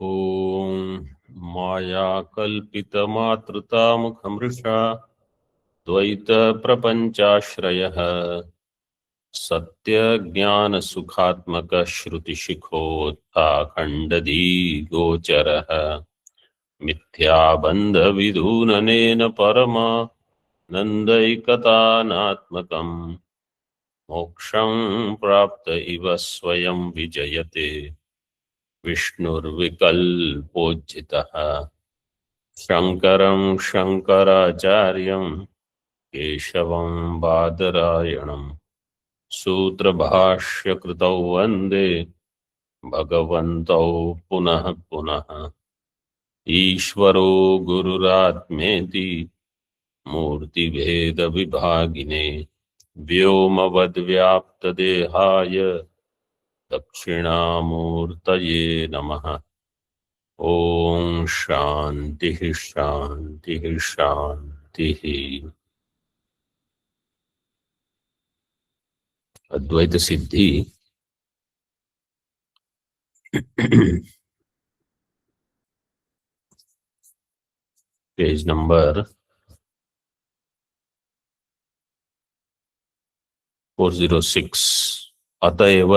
ॐ मायाकल्पितमातृतामुखमृषा द्वैतप्रपञ्चाश्रयः सत्यज्ञानसुखात्मकश्रुतिशिखोत्थाखण्डधीगोचरः मिथ्याबन्धविधूननेन परमानन्दैकतानात्मकम् मोक्षं प्राप्त इव स्वयं विजयते विष्णुर्विकल्पोज्झितः शङ्करं शङ्कराचार्यं केशवं बादरायणं सूत्रभाष्यकृतौ वन्दे भगवन्तौ पुनः पुनः। ईश्वरो गुरुरात्मेति मूर्तिभेदविभागिने व्योमवद्व्याप्तदेहाय दक्षिणामूर्तये नमः। ओम शांति शांति शांति। अद्वैत सिद्धि पेज नंबर 406। अतएव,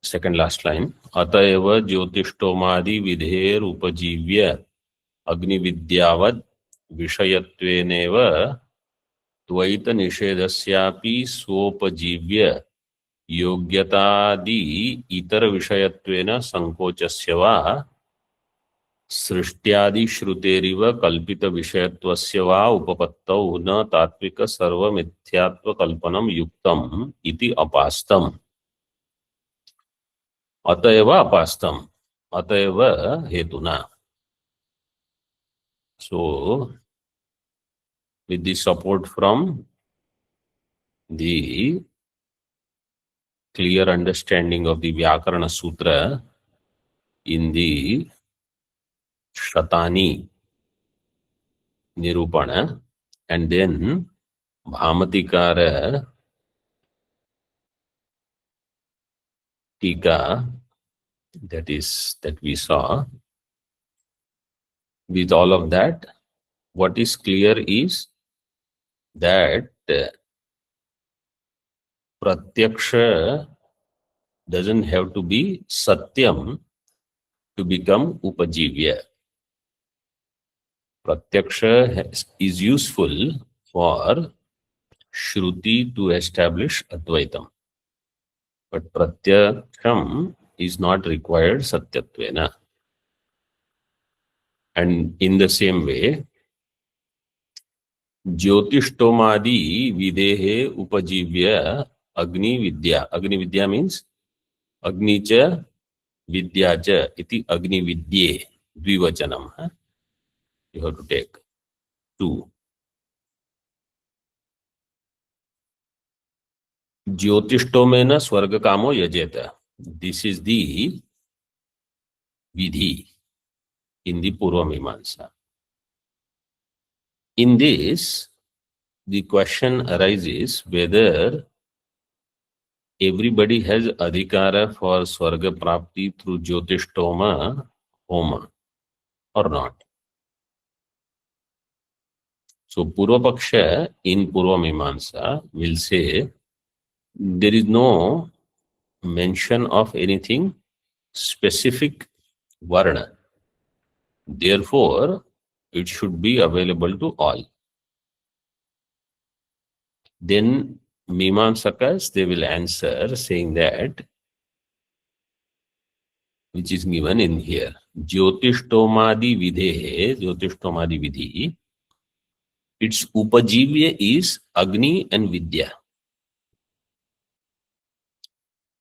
सेकंड लास्ट लाइन, अतएव ज्योतिष्टोमादि विधेयर उपजीव्य अग्निविद्यावद विषयत्वेनेव द्वैत निषेधस्यापि स्वोपजीव्य योग्यतादि इतर विषयत्वेन संकोचस्य वा सृष्ट्यादि श्रुतेरिव कल्पित विषयत्वस्य वा उपपत्तौ न तात्विक सर्वमिथ्यात्व कल्पनम युक्तम इति अपास्तम। अतएव अपास्तम, अतएव हेतुना। So with the support from the clear understanding of the Vyakarana Sutra in the Shatani Nirupana, and then Bhamatikara Tika, that we saw, with all of that, what is clear is that Pratyaksha doesn't have to be Satyam to become Upajivya. Pratyaksha is useful for Shruti to establish Advaitam. But Pratyaksham is not required Satyatvena. And in the same way, Jyotishtomadi videhe upajivya agni vidya. Agni vidya means agni cha vidya cha iti agni vidye dvivachanam. You have to take two. Jyotishtomena swarga kamo yajeta. This is the vidhi in the Purva Mimamsa. In this, the question arises whether everybody has adhikara for Swarga Prapti through Jyotishtoma Homa or not. So Purva Paksha in Purva Mimamsa will say there is no mention of anything specific Varna. Therefore, it should be available to all. Then Mimamsakas, they will answer saying that, which is given in here, Jyotishtomadi videhe, Jyotishtomadi vidhi, its upajivya is Agni and Vidya.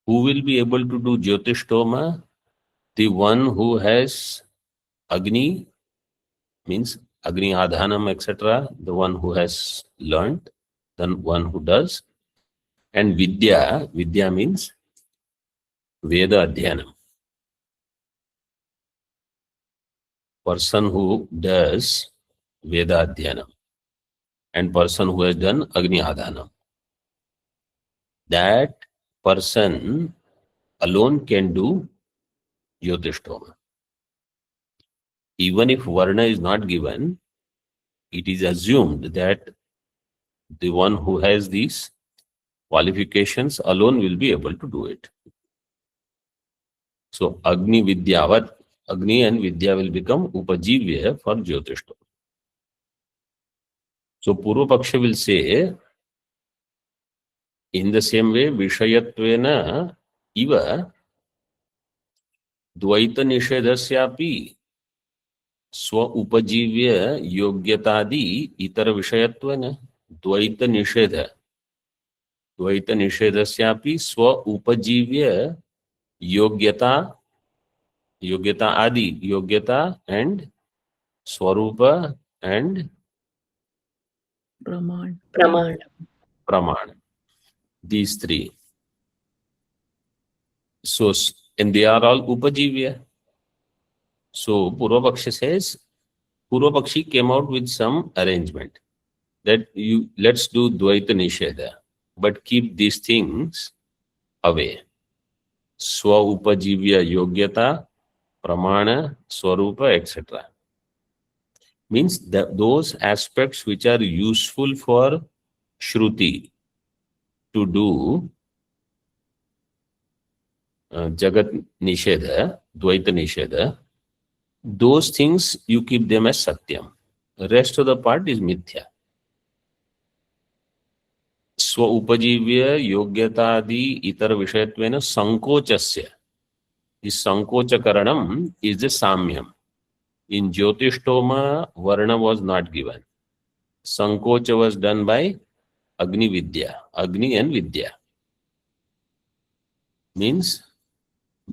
Who will be able to do Jyotishtoma? The one who has Agni, means Agni Adhanam, etc., the one who has learnt, the one who does. And Vidya, Vidya means Veda Adhyanam. Person who does Veda Adhyanam and person who has done Agni Adhanam. That person alone can do Jyotishtoma. even if Varna is not given, it is assumed that the one who has these qualifications alone will be able to do it. So Agni Vidyavat, Agni and Vidya will become Upajivya for Jyotishta. So Purva Paksha will say, in the same way, Vishayatvena iva Dvaita Nishedasyapi Swa Upajivya Yogyatadi Itara Vishayatvena Dvaita Nishedha Dvaita Nishedasyapi Swa Upajivya Yogyata Adi Yogyata and Swarupa and Praman. Praman. These three. So, and they are all Upajivya. So, Purvapakshi says, Purvapakshi came out with some arrangement that let's do Dvaita Nisheda, but keep these things away. Swa Upajivya Yogyata, Pramana, Swarupa, etc. Means that those aspects which are useful for Shruti to do Jagat Nisheda, Dvaita Nisheda, those things you keep them as Satyam. The rest of the part is Mithya. Swa Upajivya Yogyatadi Itar Vishayatvena Sankochasya. This Sankocha Karanam is the Samyam. In Jyotishtoma, Varna was not given. Sankocha was done by Agni Vidya, Agni and Vidya. Means,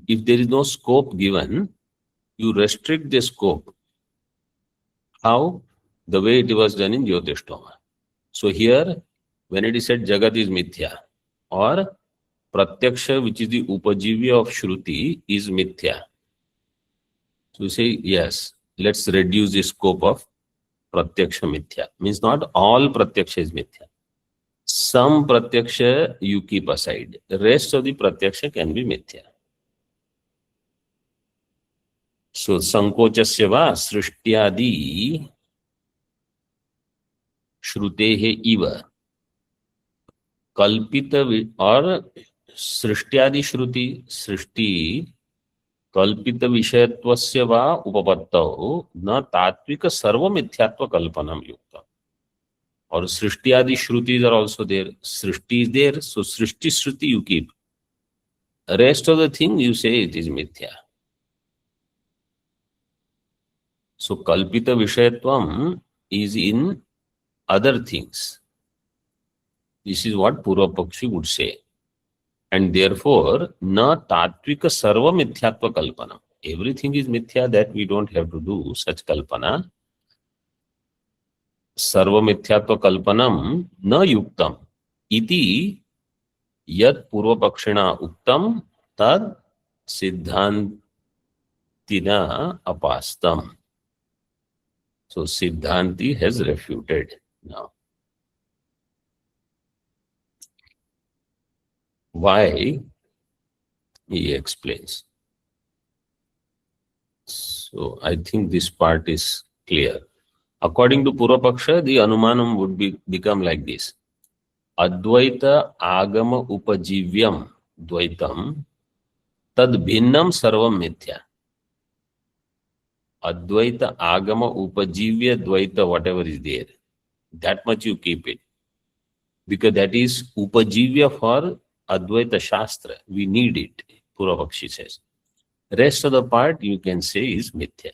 if there is no scope given, you restrict the scope. How? The way it was done in Jyotishtoma. So here, when it is said Jagat is Mithya, or Pratyaksha, which is the Upajivya of Shruti, is Mithya. So you say, yes, let's reduce the scope of Pratyaksha Mithya. Means not all Pratyaksha is Mithya. Some Pratyaksha you keep aside. The rest of the Pratyaksha can be Mithya. So Sankochasya va Srishtyadi Shrutehe iva Kalpita or Srishtyadi Shruti Srishti Kalpita Vishayatwasya va Upapattau na Tatvika Sarva Mithyatva Kalpanam Yukta. Or Srishti Adi Shrutis are also there. Srishti is there, so Srishti Shruti you keep. Rest of the thing you say it is Mithya. So Kalpita Vishayatvam is in other things. This is what Purva Pakshi would say. And therefore, na Tatvika Sarva Mithyatva Kalpana. Everything is Mithya, that we don't have to do such Kalpana. Sarva Mithyatva Kalpanam na Yuktam. Iti Yat Purva Pakshina Uktam Tad Siddhantina Apastam. So Siddhanti has refuted now. Why? He explains. So I think this part is clear. According to Purva Paksha, the Anumanam would become like this. Advaita Agama Upajivyam Dvaitam Tad Bhinnam Sarvam Mithya. Advaita Agama Upajivya Dvaita, whatever is there, that much you keep it. Because that is Upajivya for Advaita Shastra. We need it, Purva Pakshi says. Rest of the part you can say is Mithya.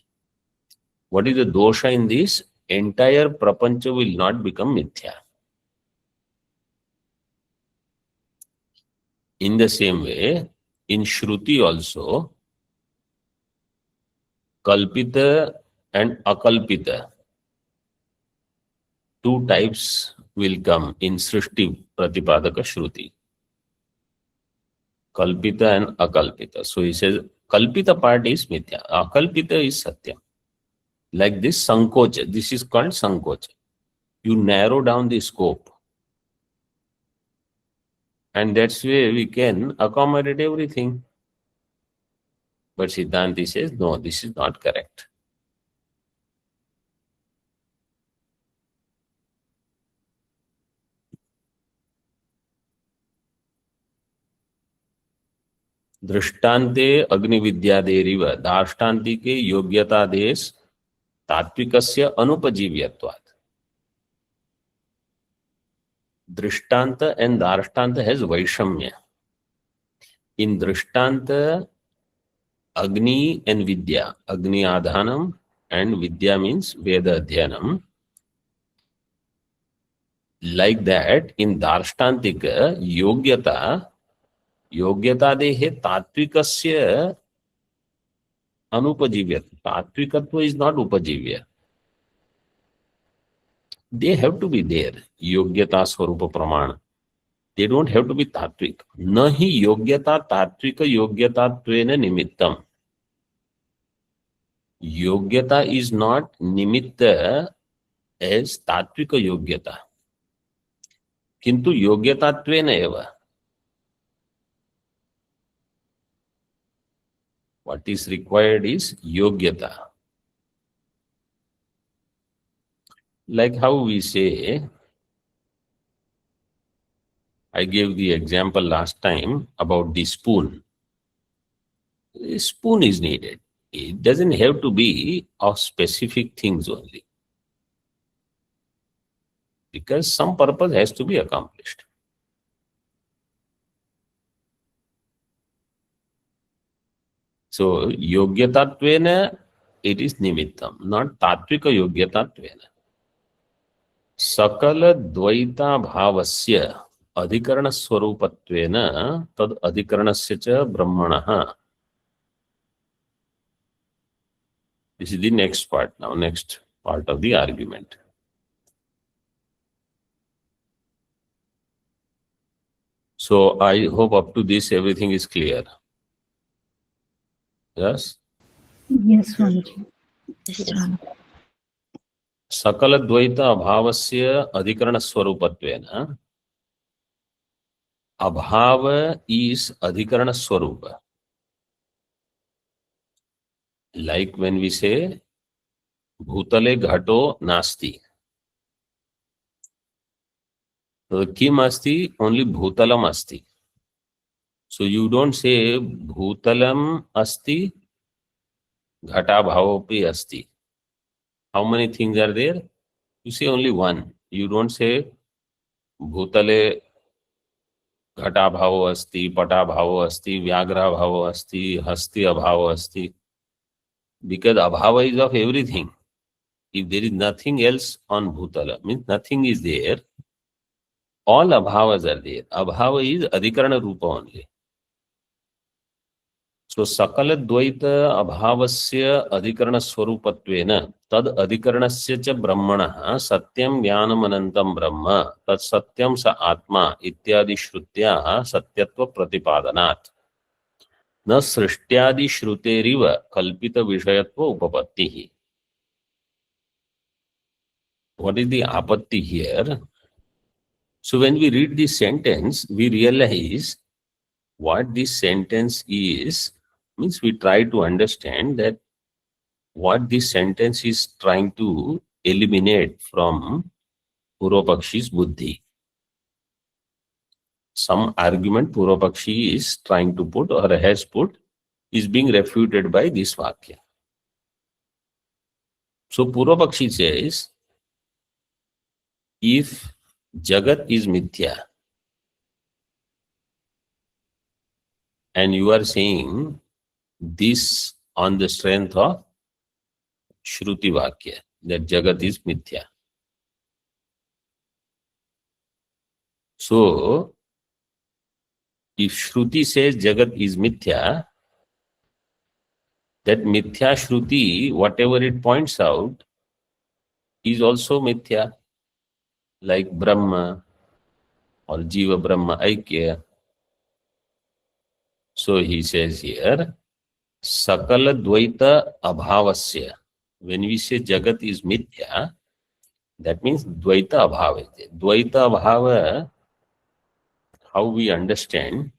What is the dosha in this? Entire prapancha will not become Mithya. In the same way, in Shruti also, Kalpita and Akalpita, two types will come in Srishti Pratipadaka Shruti. Kalpita and Akalpita. So he says, Kalpita part is Mithya, Akalpita is Satya. Like this Sankocha, this is called Sankocha. You narrow down the scope. And that's where we can accommodate everything. But Siddhanti says, no, this is not correct. दृष्टान्ते अग्निविद्यादेरिव दार्ष्टान्तिके योग्यतादेश तात्विकस्य अनुपजीव्यत्वात्. Drishtanta and Darshtanta has Vaishamya. In Drishtanta, Agni and Vidya. Agni Adhanam and Vidya means Veda Adhyanam. Like that, in Darshtantika, Yogyata Dehe Tatvikasya Anupajivya. Tatvikatva is not Upajivya. They have to be there. Yogyata Swarupa Pramana. They don't have to be tatvik. Nahi yogyata tatvika yogyata tvena nimittam. Yogyata is not nimitta as tatvika yogyata. Kintu yogyata tvena eva. What is required is yogyata. Like how we say, I gave the example last time about the spoon. A spoon is needed. It doesn't have to be of specific things only, because some purpose has to be accomplished. So, yogyatatvena, it is nimittam, not tatvika yogyatatvena. Sakala dvaita bhavasya अधिकरण स्वरूपत्वेन तद अधिकरणस्य च ब्रह्मणः. This is the next part now, next part of the argument. So I hope up to this everything is clear. Yes? Yes, Swamiji. सकल द्वैत अभावस्य अधिकरण स्वरूपत्वेन. Abhava is adhikarana swarupa. Like when we say bhutale ghato nasti. So kim asti? Only bhutalam asti. So you don't say bhutalam asti, ghata bhavopi asti. How many things are there? You say only one. You don't say bhutale घटा भाव अस्ति, पटा भाव अस्ति, व्याघ्रा भाव अस्ति, हस्ति अभाव अस्ति. Because abhava is of everything. If there is nothing else on bhutala, means nothing is there, all abhavas are there. Abhava is adhikarana rupa only. So sakala dvaita abhavasya adhikarana swarupatvena tad adhikaranasya cha brahmanah satyam jnanam anantam brahma tad satyam sa atma ityadi shrutya satyatva pratipadanat na srishtyadi shruteriva kalpita vishayatva upapattihi. What is the apatti here? So when we read this sentence, we realize what this sentence is. Means we try to understand that what this sentence is trying to eliminate from Purvapakshi's buddhi. Some argument Purvapakshi is trying to put or has put is being refuted by this Vakya. So Purvapakshi says, if Jagat is Mithya, and you are saying this on the strength of Shruti Vakya, that Jagat is Mithya. So, if Shruti says Jagat is Mithya, that Mithya Shruti, whatever it points out, is also Mithya, like Brahma or Jiva Brahma Aikya. So he says here, Sakala Dvaita Abhavasya. When we say Jagat is Mithya, that means Dvaita Abhava. Dvaita Abhava, how we understand,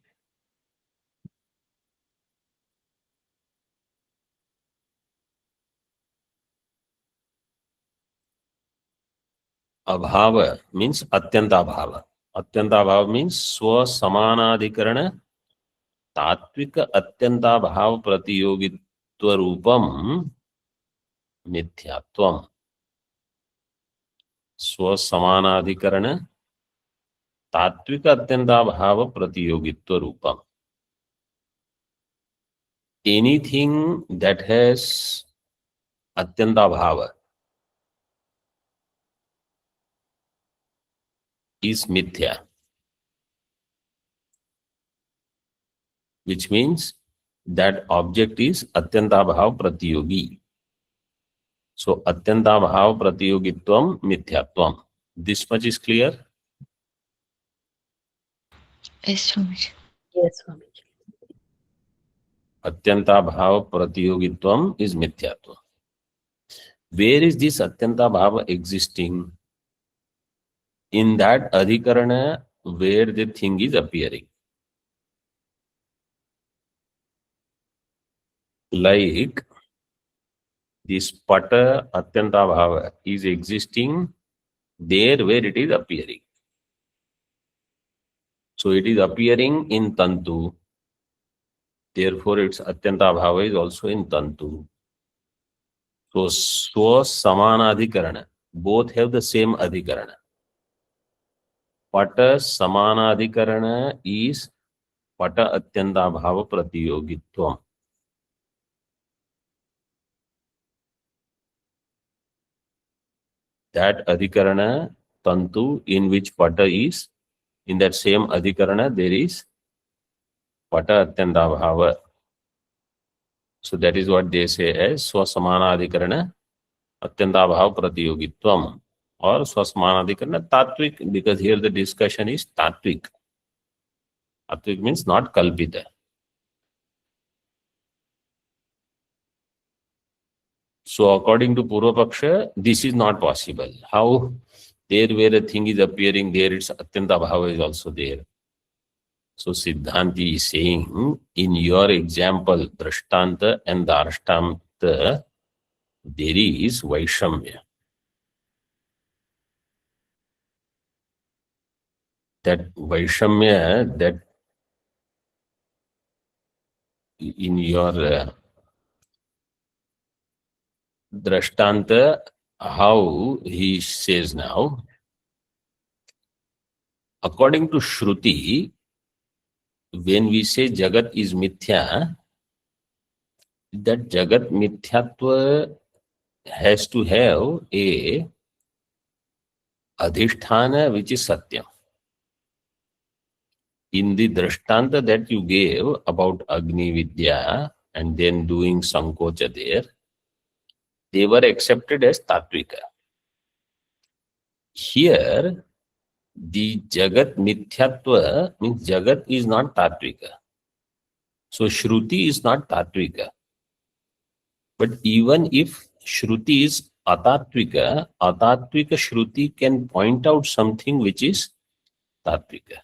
Abhava means Atyanta Abhava. Atyanta Abhava means Swa Samanadhikarana तात्विक अत्यंताभाव प्रतियोगित्व रूपम मिथ्यात्वम स्वसमानाधिकरण तात्विक अत्यंताभाव प्रतियोगित्व रूपम. Anything that has atyantabhava is mithya, which means that object is atyantabhav pratiyogi. So atyantabhav pratiyogitvam mithyatvam. This much is clear? Yes, Swamiji. Yes, Swamiji. Atyantabhav pratiyogitvam is mithyatvam. Where is this atyantabhava existing? In that adhikarana where the thing is appearing. Like this pata atyantabhava is existing there where it is appearing. So it is appearing in tantu. Therefore its atyantabhava is also in tantu. So swa samana adhikarana. Both have the same adhikarana. Pata samana adhikarana is pata atyantabhava pratiyogitvam. That adhikarana tantu in which pata is, in that same adhikarana there is pata atyantabhava. So that is what they say as swasamana adhikarana atyantabhava pratiyogitvam or swasamana adhikarana tatvik, because here the discussion is tatvik. Tatvik means not kalpita. So according to Purva-paksha, this is not possible. How? There where a thing is appearing, there its atyantabhava is also there. So Siddhanti is saying, in your example, Drashtanta and Darshtamta, there is Vaishamya. That Vaishamya, that in your Drashtanta, how he says now, according to Shruti, when we say Jagat is Mithya, that Jagat Mithyatva has to have a Adhishthana which is Satyam. In the Drashtanta that you gave about Agni Vidya and then doing Sankocha there, they were accepted as Tatvika. Here, the Jagat Mithyatva means Jagat is not Tatvika. So Shruti is not Tatvika. But even if Shruti is Atatvika, Atatvika Shruti can point out something which is Tatvika.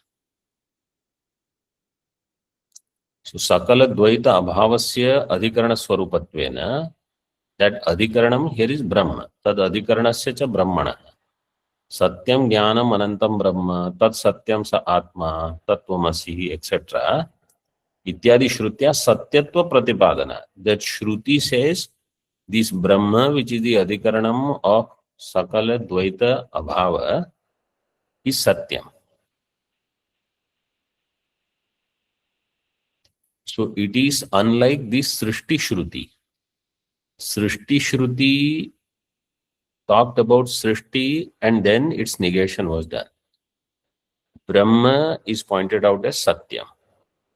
So Sakala Dvaita Abhavasya Adhikarana Swarupatvena, that Adhikaranam here is Brahma. Tad Adhikaranasya cha Brahmana. Satyam Jnanam Anantam Brahma, Tat Satyam Sa Atma, Tattvamasi, etc. Ityadi Shrutya Satyatva Pratipadana. That Shruti says this Brahma, which is the Adhikaranam of Sakala Dvaita Abhava, is Satyam. So it is unlike this Srishti Shruti. Srishti Shruti talked about Srishti and then its negation was done. Brahma is pointed out as Satyam.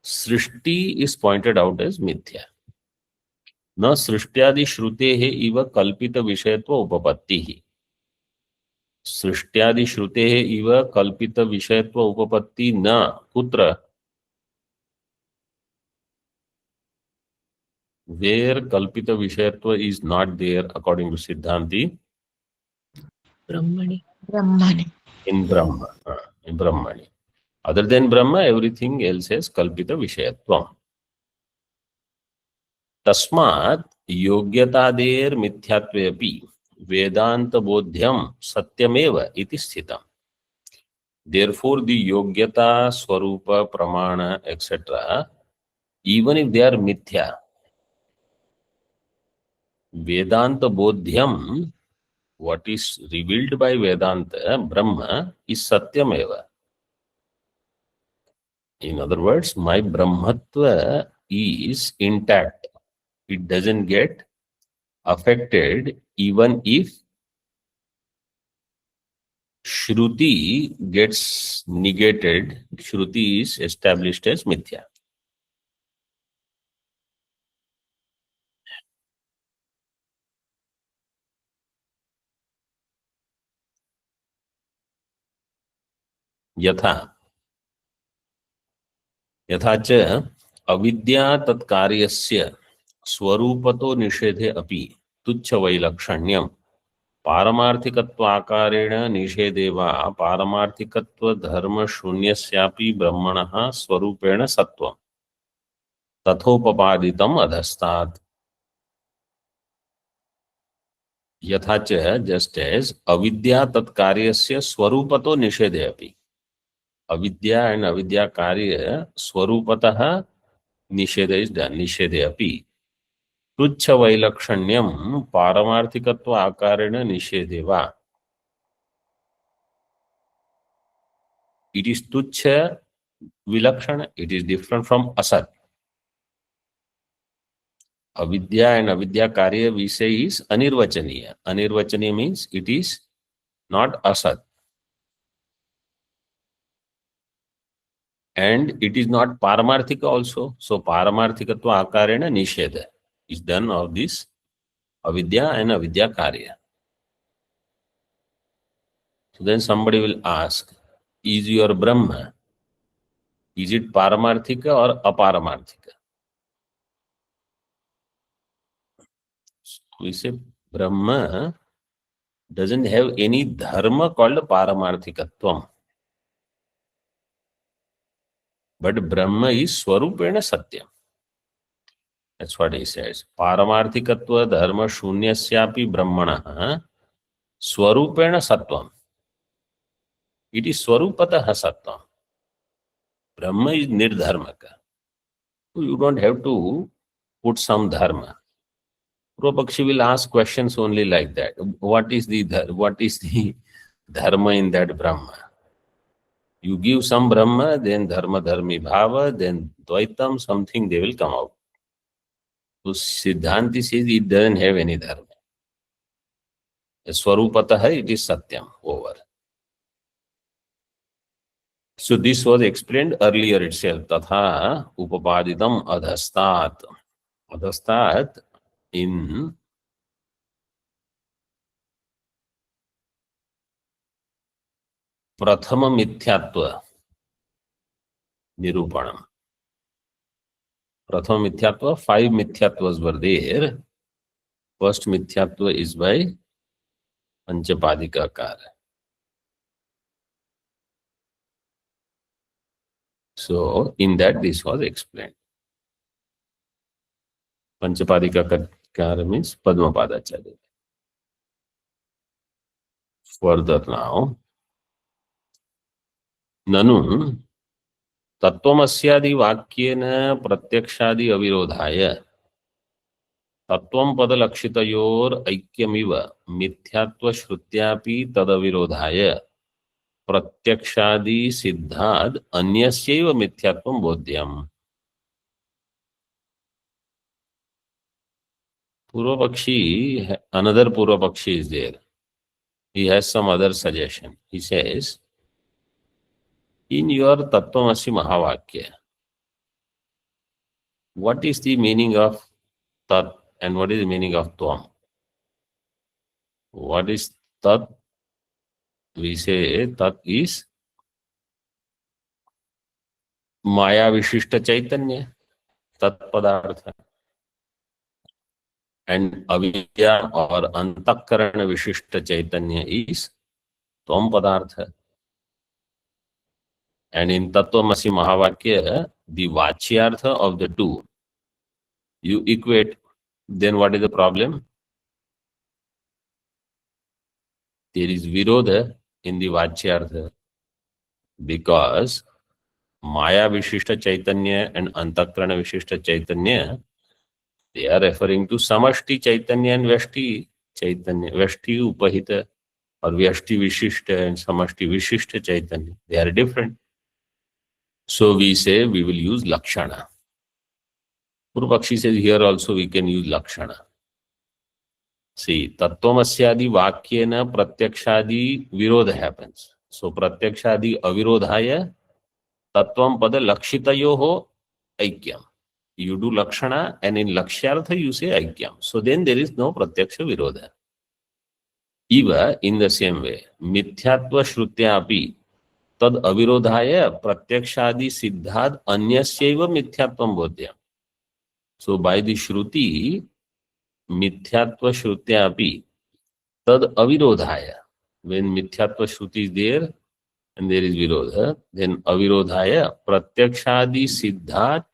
Srishti is pointed out as Mithya. Na Srishtyadi Shrutehe iva kalpita vishayatva upapattihi. Srishtyadi Shrutehe iva kalpita vishayatva upapatti na kutra. Where kalpita vishayatva is not there according to Siddhanti? Brahmani. Brahmani. In Brahma. In Brahmani. Other than Brahma, everything else has kalpita vishayatvam. Tasmat yogyatader mithyatvepi vedanta bodhyam satyameva iti sthitam. Therefore, the yogyata, swarupa, pramana, etc. even if they are mithya, Vedanta Bodhyam, what is revealed by Vedanta, Brahma, is Satyam eva. In other words, my Brahmatva is intact. It doesn't get affected even if Shruti gets negated. Shruti is established as Mithya. यथा यथा च अविद्या तत्कार्यस्य स्वरूपतो निषेधे अपि तुच्छ वैलक्षण्यम पारमार्थिकत्वाकारेण निषेधे वा पारमार्थिकत्व धर्म शून्यस्यापि ब्रह्मणः स्वरूपेण सत्वं तथोपपादितम् अधस्तात्. यथा च, just as अविद्या तत्कार्यस्य स्वरूपतो निषेधे अपि, अविद्या and अविद्या कार्य स्वरूपतः निषेध is done, निषेधे अपि तुच्छ वैलक्षण्यम पारमार्थिकत्व आकारेण निषेधे वा. It is tuchha vilakshana, it is different from asat. Avidya and avidya karya we say is anirvachaniya. Anirvachaniya means it is not asat. And it is not paramarthika also. So paramarthikatva akarena nisheda is done of this avidya and avidya karya. So then somebody will ask, is your Brahma, is it paramarthika or aparamarthika? So we say Brahma doesn't have any dharma called paramarthikatvam. But Brahma is swarupena satyam. That's what he says. Paramarthikatva dharma shunyasyapi brahmana swarupena sattvam. It is swarupatah sattvam. Brahma is nirdharmaka. You don't have to put some dharma. Purvapakshi will ask questions only like that. What is the dharma in that Brahma? You give some Brahma, then dharma dharmi bhava, then dvaitam, something they will come out. So Siddhanti says it doesn't have any dharma. Swarupatah, it is satyam, over. So this was explained earlier itself. Tatha upapaditam adhastat. Adhastat in prathama mithyatva nirupanam. Prathama mithyatva, 5 mithyatwas were there. First mithyatva is by Panchapadika Akara. So in that this was explained. Panchapadika Akara means Padmapadacharya. Further now, Nanu तत्वमस्यादि वाक्येन प्रत्यक्षादि अविरोधाय तत्वं पदलक्षितयोर ऐक्यमिव मिथ्यात्व श्रुत्यापि तदविरोधाय प्रत्यक्षादि सिद्धाद अन्यस्यैव मिथ्यात्वं बोध्यम्. Purvapakshi, another Purvapakshi is there. He has some other suggestion. He says, in your Tattvamasi Mahavakya, what is the meaning of Tat and what is the meaning of Tvam? What is Tat? We say Tat is Maya Vishishta Chaitanya, Tat Padartha. And Avidya or Antakarana Vishishta Chaitanya is Tvam Padartha. And in Tattvamasi Mahavakya, the Vachyartha of the two, you equate, then what is the problem? There is Virodha in the Vachyartha because Maya Vishishta Chaitanya and Antakarana Vishishta Chaitanya, they are referring to Samashti Chaitanya and Vyashti Chaitanya, Vyashti Upahita or Vyashti Vishishta and Samashti Vishishta Chaitanya. They are different. So we say we will use Lakshana. Purvapakshi says here also we can use Lakshana. See, Tattvamasyadi Vakyena Pratyakshadi Virodha happens. So Pratyakshadi Avirodhaya Tattvam Pada Lakshitayoho Aikyam. You do Lakshana and in Lakshyartha you say Aikyam. So then there is no Pratyaksha Virodha. Eva, in the same way, Mithyatva Shrutyapi Tad Avirodhaya Pratyakshadi Siddhad Anyasyaiva Mithyatvam Bodhyam. So by the Shruti, Mithyatva Shrutyapi Tad Avirodhaya. When Mithyatva Shruti is there and there is Virodha, then Avirodhaya Pratyakshadi Siddhat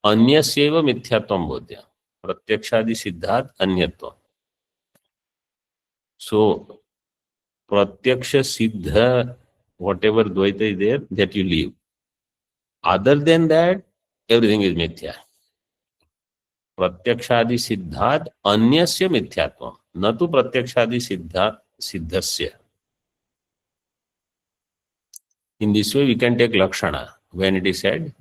Anyasyeva Mithyatvam Bodhya. Pratyakshadi Siddhat Anyatvam. So Pratyaksha Siddha, whatever Dvaita is there, that you leave. Other than that, everything is Mithya. Pratyakshadi Siddhat Anyasya Mithyatvam. Natu Pratyakshadi Siddhat Siddhasya. In this way, we can take Lakshana when it is said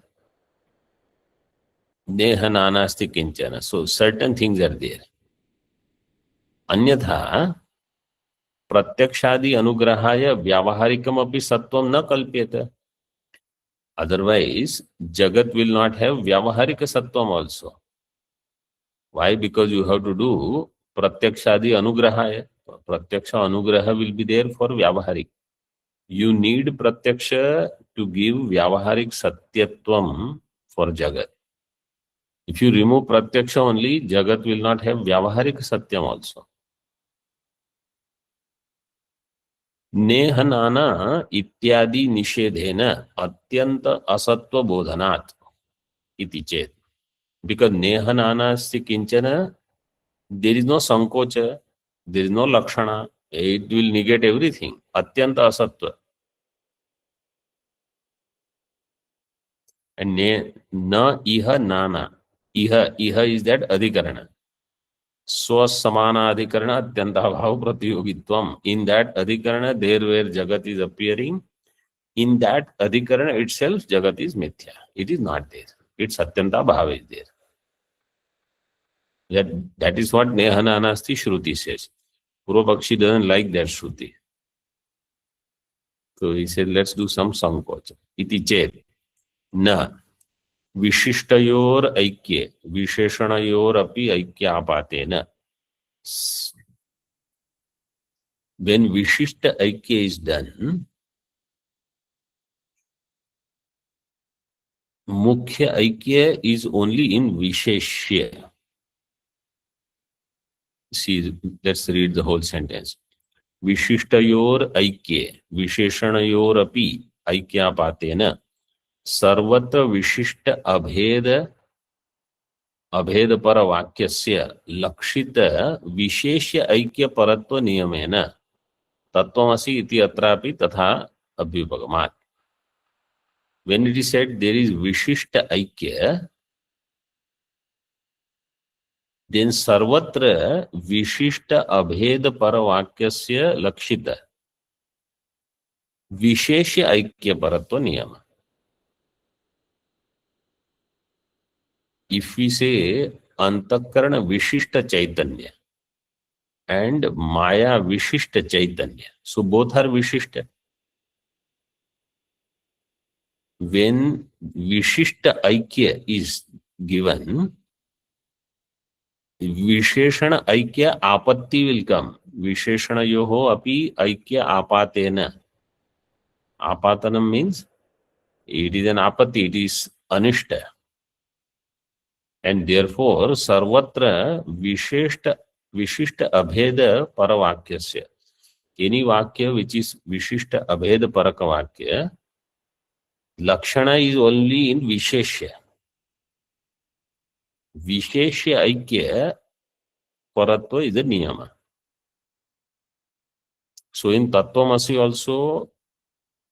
Neha Nanasti Kinchana. So certain things are there. Anyatha Pratyakshadi Anugrahaya Vyavaharikam api Sattvam na Kalpyata. Otherwise, Jagat will not have Vyavaharika Sattvam also. Why? Because you have to do Pratyakshadi Anugrahaya. Pratyaksha Anugraha will be there for Vyavaharik. You need Pratyaksha to give Vyavaharik Satyatvam for Jagat. If you remove Pratyaksha only, Jagat will not have Vyavaharik Satyam also. Nehanana ityadi nishedhena atyanta asatva bodhanat iti chet. Because Nehanana asti kinchana, there is no sankocha, there is no lakshana, it will negate everything. Atyanta asatva. And na iha nana. Iha is that adhikarana. Swasamana adhikarana atyanta bhav pratiyogitvam. In that adhikarana, there where Jagat is appearing, in that adhikarana itself, Jagat is mithya. It is not there. Its atyanta bhav is there. That is what Nehananasti Shruti says. Purvapakshi doesn't like that Shruti. So he said, let's do some sankocha. Iti chet. Na. Vishishtayor aikye. Visheshanayor api aikya apatena. When Vishishta aikya is done, Mukhya aikya is only in Visheshya. See, let's read the whole sentence. Vishishtayor aikye, Visheshanayor api aikya patena, sarvatra vishishta abhed para vakyasya lakshita visheshya aikya paratva niyamena tattvamasi iti atrapi tatha abhyupagamat. When it is said there is vishishta aikya, then sarvatra vishishta abhed paravakyasya lakshita visheshya aikya paratva niyama. If we say antakarana vishishta chaitanya and maya vishishta chaitanya, so both are vishishta. When vishishta aikya is given, Visheshana aikya apatti will come. Visheshana yoho api aikya apatena. Apatanam means it is an apatti, it is anishta. And therefore, sarvatra vishishta abheda paravakyasya. Any vakya which is vishishta abheda parakavakya, lakshana is only in visheshya. Visheshya aikya paratva is a niyama. So in Tattvamasi also,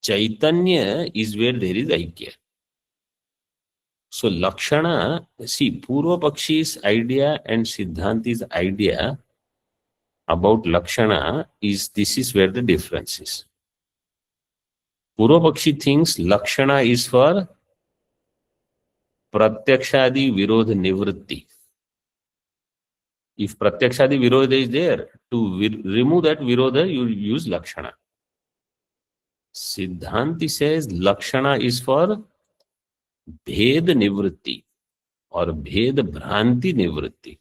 Chaitanya is where there is aikya. So Lakshana, see, Purva Pakshi's idea and Siddhanti's idea about Lakshana is, this is where the difference is. Purva Pakshi thinks Lakshana is for Pratyakshadi Virodh Nivritti. If Pratyakshadi Virodha is there, to remove that Virodha, you use Lakshana. Siddhanti says Lakshana is for Bhed Nivritti or Bhed Bhranti Nivritti.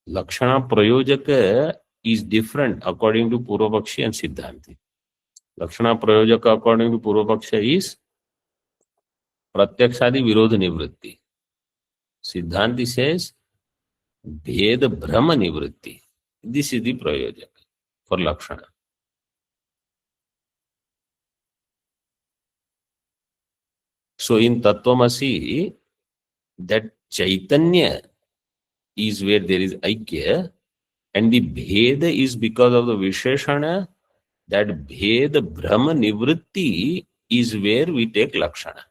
Lakshana Prayojaka is different according to Purvapakshi and Siddhanti. Lakshana Prayojaka according to Purvapaksha is Pratyakshadi Virodha Nivritti. Siddhanti says Bhed Brahma Nivritti. This is the Prayojaka for Lakshana. So in Tattvamasi, that Chaitanya is where there is Aikya, and the Bheda is because of the Visheshana. That Bheda Brahma Nivritti is where we take Lakshana.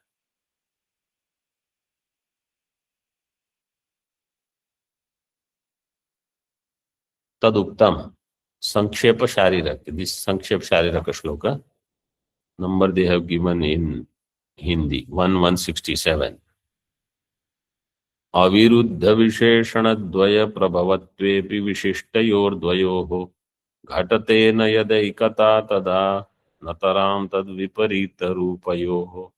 Taduktam Sankshepa Sharirak. This Sankshepa Shariraka shloka number they have given in Hindi 1167. अविरुद्ध विशेषण द्वय प्रभवत्वेपि विशिष्टयोर्द्वयोः घटतेन यदैकता तदा नतरां तद्विपरीत रूपयोः.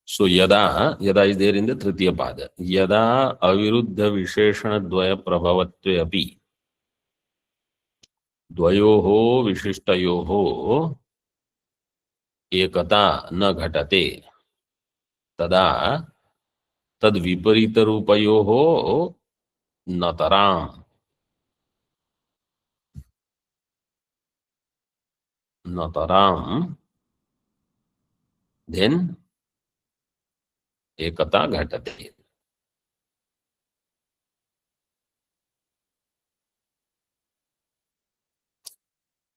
So yada is there in the Tritiya Pada. Yada aviruddha visheshana dvaya prabhavatve api dvayoho vishishtayoho ekata na ghatate tada tad viparita rupayoho nataram then ekata ghatate.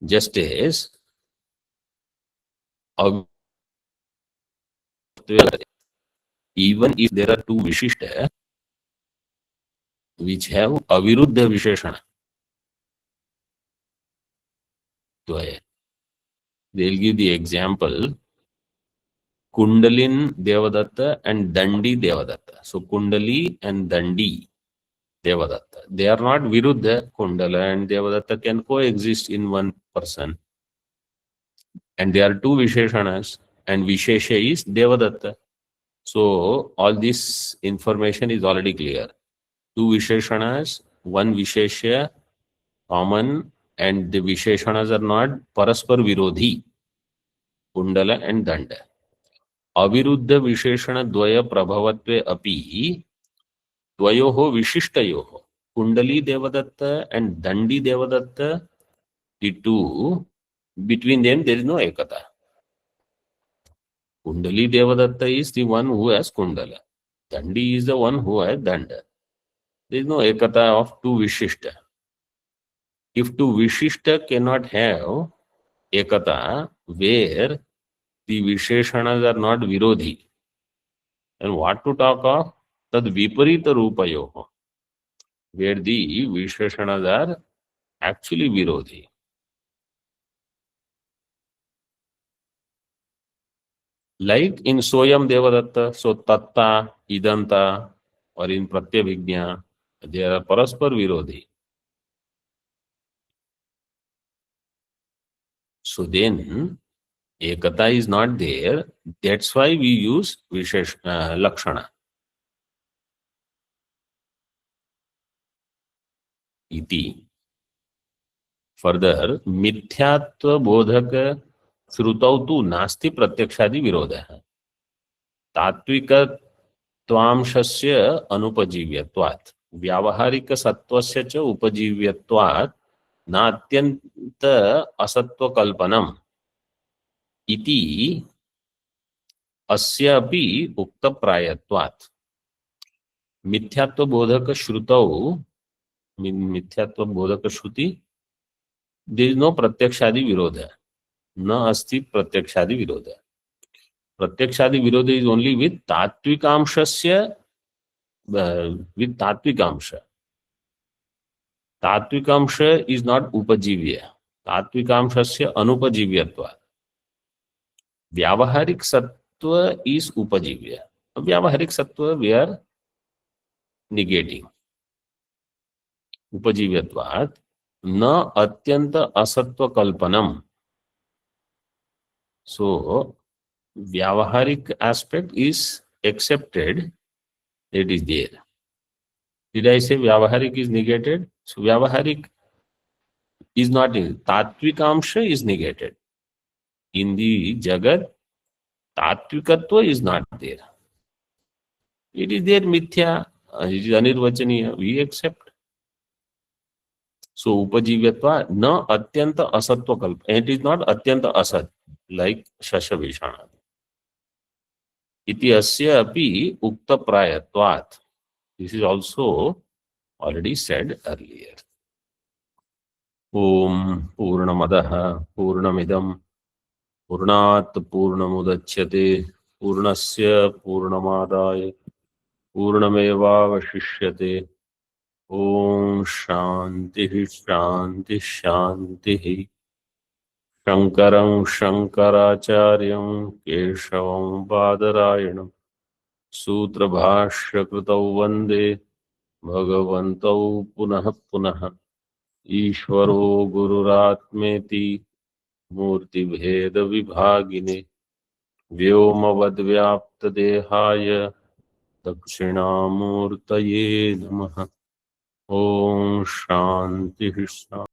Just as even if there are two Vishishta which have aviruddha visheshana, they'll give the example Kundalin Devadatta and Dandi Devadatta. So Kundali and Dandi Devadatta, they are not Viruddha. Kundala and Devadatta can coexist in one person. And there are two Visheshanas, and Vishesha is Devadatta. So all this information is already clear. Two Visheshanas, one Vishesha common, and the Visheshanas are not Paraspar Virodhi, Kundala and Danda. Aviruddha Visheshana Dvaya Prabhavatve api Dvayoho Vishishtayoho. Kundali Devadatta and Dandi Devadatta, the two, between them there is no Ekata. Kundali Devadatta is the one who has Kundala. Dandi is the one who has Danda. There is no Ekata of two Vishishta. If two Vishishta cannot have Ekata, where the Visheshanas are not Virodhi, and what to talk of? Tad Viparita Rupayoho, where the Visheshanas are actually Virodhi. Like in Soyam Devadatta, so Tatta, Idanta, or in Pratyabhignya, they are Paraspar Virodhi. So then, Ekata is not there. That's why we use Vishesh Lakshana. Iti. Further, Mithyatva Bodhaka Shrutau tu Nasti Pratyakshadi Virodha. Tatvika Tvamshasya Anupajivyatvat. Vyavaharika Sattvasya cha Upajivyatvat Natyanta Asatva Kalpanam. Iti अस्यापि उक्त प्रायत्वात्. मिथ्यात्व बोधक श्रुतौ, मिथ्यात्व बोधक श्रुति there is no प्रत्यक्षादि विरोध, न अस्ति प्रत्यक्षादि विरोध. प्रत्यक्षादि विरोध इज ओनली विथ तात्विकांशस्य, विथ तात्विकांश. तात्विकांश इज नॉट उपजीव्य. तात्विकांशस्य अनुपजीव्यत्वात्. व्यावहारिक सत्व इज उपजीव्य. व्यावहारिक सत्व वी आर निगेटिंग. उपजीव्यत्वात् न अत्यंत असत्व कल्पनम. सो व्यावहारिक aspect is accepted, it is there. Did I say व्यावहारिक is negated? So व्यावहारिक is not in. तात्विकांश is negated. In the jagat, तात्विकत्व is not there. It is there mithya, it is anirvachaniya, we accept. So upajivyatva na atyanta asatva kalpa. And it is not atyanta asat like shashavishana. Iti asya api ukta prayatvat. This is also already said earlier. Om Purnamadaha Purnamidam Purnat Purnamudachyate Purnasya Purnamadaya Purnamevavashishyate. Om Shanti Shanti Shanti. Shankaram Shankaracharyam Keshavam Badarayanam Sutra Bhashya Kritau Vande Bhagavantau Punah Punah. ईश्वरो गुरुरात्मेति मूर्ति भेद विभागिने व्योमवद्व्याप्त देहाय दक्षिणामूर्तये नमः. ओम शांति शांति.